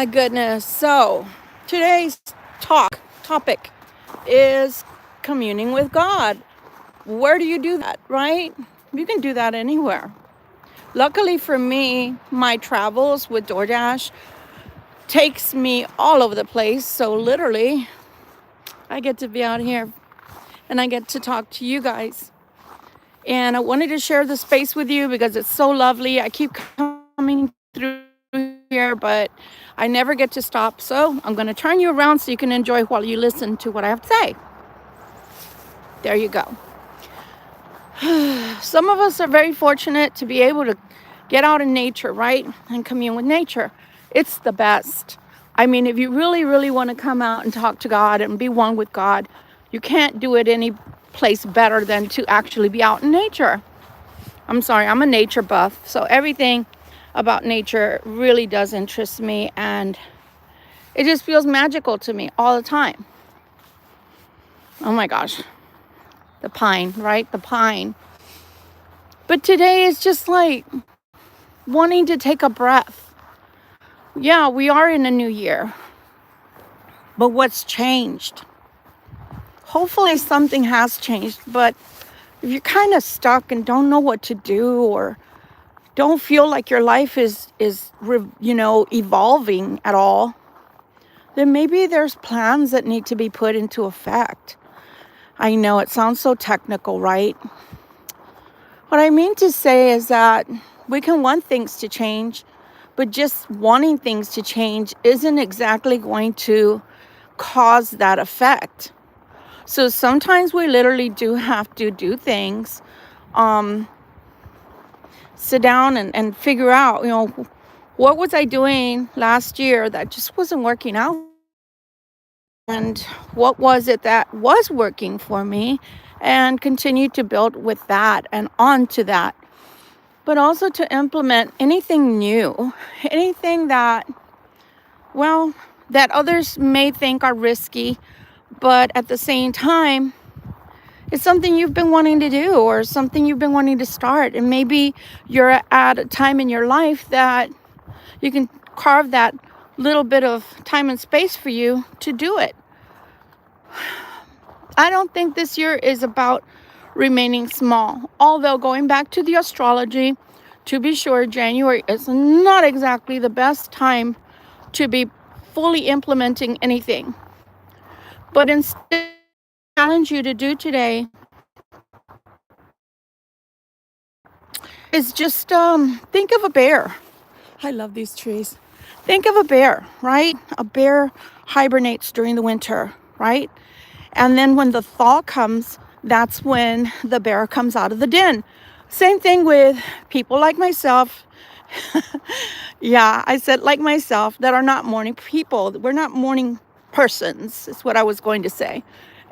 my goodness. So today's topic is communing with God. Where do you do that, right? You can do that anywhere. Luckily for me, my travels with DoorDash takes me all over the place. So literally, I get to be out here and I get to talk to you guys. And I wanted to share the space with you because it's so lovely. I keep coming through here, but I never get to stop. So I'm going to turn you around so you can enjoy while you listen to what I have to say. There you go. Some of us are very fortunate to be able to get out in nature, right? And commune with nature. It's the best. I mean, if you really, really want to come out and talk to God and be one with God, you can't do it any place better than to actually be out in nature. I'm sorry, I'm a nature buff. So everything about nature really does interest me, and it just feels magical to me all the time. Oh my gosh. The pine, right? The pine. But today is just like wanting to take a breath. Yeah, we are in a new year. But what's changed? Hopefully something has changed, but if you're kind of stuck and don't know what to do, or don't feel like your life is evolving at all, then maybe there's plans that need to be put into effect. I know it sounds so technical, right? What I mean to say is that we can want things to change, but just wanting things to change isn't exactly going to cause that effect. So sometimes we literally do have to do things, sit down and figure out, what was I doing last year that just wasn't working out? And what was it that was working for me? And continue to build with that and onto that. But also to implement anything new, anything that others may think are risky, but at the same time, it's something you've been wanting to do or something you've been wanting to start. And maybe you're at a time in your life that you can carve that little bit of time and space for you to do it. I don't think this year is about remaining small. Although going back to the astrology, to be sure, January is not exactly the best time to be fully implementing anything. But instead, I challenge you to do today is just think of a bear. I love these trees. Think of a bear, right? A bear hibernates during the winter, right? And then when the thaw comes, that's when the bear comes out of the den. Same thing with people like myself. Yeah, I said like myself, that are not morning people. We're not morning persons, is what I was going to say.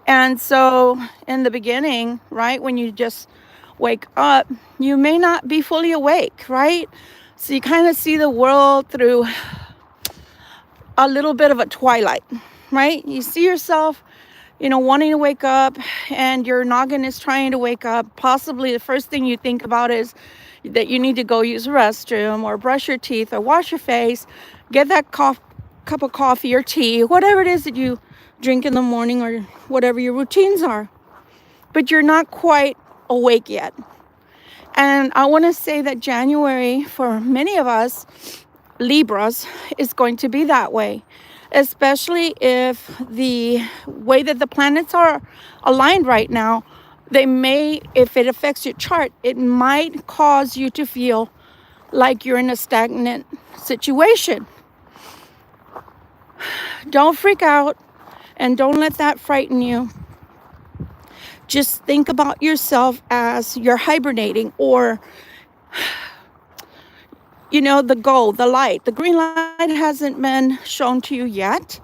And so in the beginning, right, when you just wake up, you may not be fully awake, right? So you kind of see the world through a little bit of a twilight, right? You see yourself, wanting to wake up, and your noggin is trying to wake up. Possibly the first thing you think about is that you need to go use the restroom or brush your teeth or wash your face, get that cup of coffee or tea, whatever it is that you drink in the morning or whatever your routines are. But you're not quite awake yet. And I want to say that January, for many of us, Libras, is going to be that way. Especially if the way that the planets are aligned right now, if it affects your chart, it might cause you to feel like you're in a stagnant situation. Don't freak out and don't let that frighten you. Just think about yourself as you're hibernating, or the goal, the light. The green light hasn't been shown to you yet.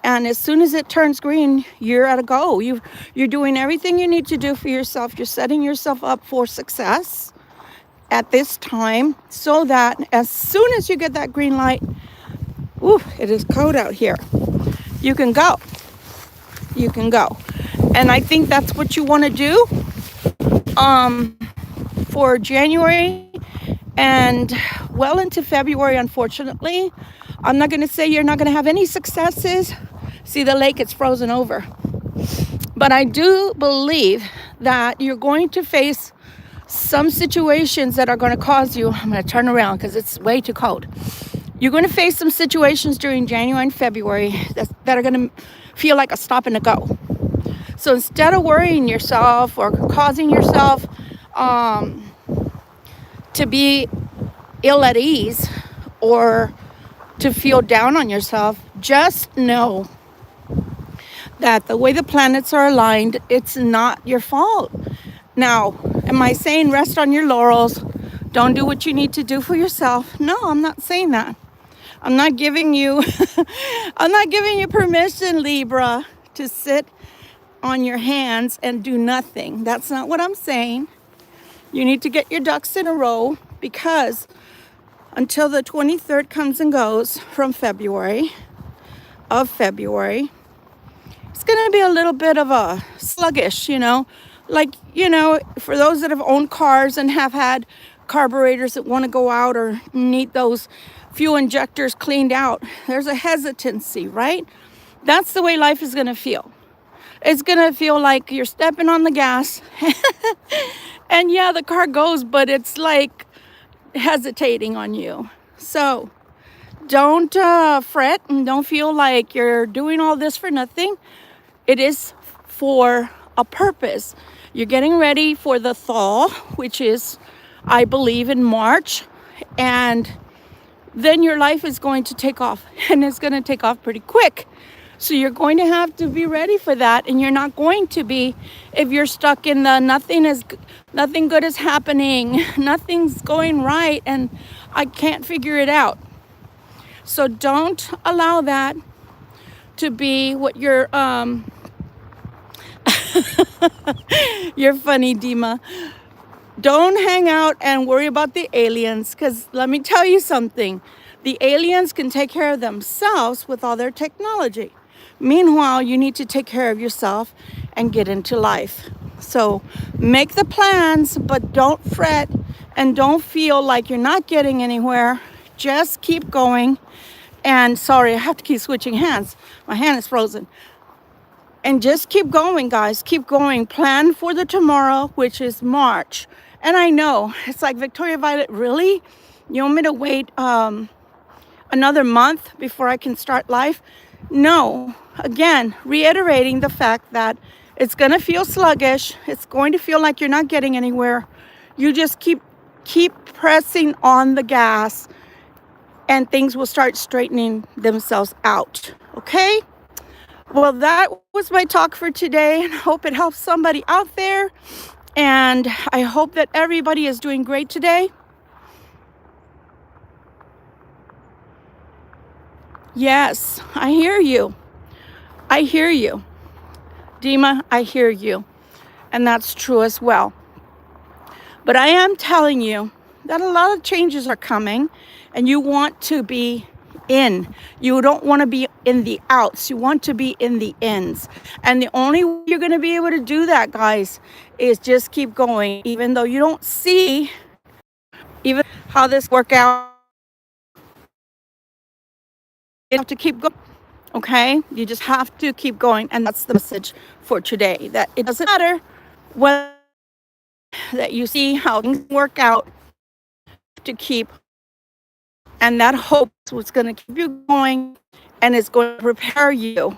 And as soon as it turns green, you're at a go. You're doing everything you need to do for yourself. You're setting yourself up for success at this time, so that as soon as you get that green light, it is cold out here, you can go. You can go. And I think that's what you want to do for January and well into February. Unfortunately, I'm not going to say you're not going to have any successes. See, the lake, it's frozen over. But I do believe that you're going to face some situations that are going to cause you, I'm going to turn around because it's way too cold. You're going to face some situations during January and February that are going to feel like a stop and a go. So instead of worrying yourself or causing yourself to be ill at ease or to feel down on yourself, just know that the way the planets are aligned, it's not your fault. Now, am I saying rest on your laurels? Don't do what you need to do for yourself? No, I'm not saying that. I'm not giving you I'm not giving you permission, Libra, to sit on your hands and do nothing. That's not what I'm saying. You need to get your ducks in a row, because until the 23rd comes and goes from February, it's going to be a little bit of a sluggish, like, for those that have owned cars and have had carburetors that want to go out or need those fuel injectors cleaned out, there's a hesitancy, right? That's the way life is going to feel. It's going to feel like you're stepping on the gas and yeah, the car goes, but it's like hesitating on you. So don't fret and don't feel like you're doing all this for nothing. It is for a purpose. You're getting ready for the thaw, which is, I believe, in March. And then your life is going to take off, and it's going to take off pretty quick. So you're going to have to be ready for that. And you're not going to be, if you're stuck in the nothing good is happening, nothing's going right, and I can't figure it out. So don't allow that to be what you're you're funny, Dima. Don't hang out and worry about the aliens, because let me tell you something. The aliens can take care of themselves with all their technology. Meanwhile, you need to take care of yourself and get into life. So make the plans, but don't fret and don't feel like you're not getting anywhere. Just keep going. And sorry, I have to keep switching hands. My hand is frozen. And just keep going, guys. Keep going. Plan for the tomorrow, which is March. And I know, it's like, Victoria Violet, really? You want me to wait another month before I can start life? No. Again, reiterating the fact that it's going to feel sluggish. It's going to feel like you're not getting anywhere. You just keep pressing on the gas, and things will start straightening themselves out. Okay? Well, that was my talk for today, and I hope it helps somebody out there. And I hope that everybody is doing great today. Yes, I hear you. I hear you. Dima, I hear you. And that's true as well. But I am telling you that a lot of changes are coming, and you want to be in. You don't want to be in the outs. You want to be in the ins. And the only way you're going to be able to do that, guys, is just keep going. Even though you don't see even how this work out, you have to keep going. Okay? You just have to keep going. And that's the message for today. That it doesn't matter whether that you see how things work out, to keep. And that hope is what's going to keep you going, and it's going to prepare you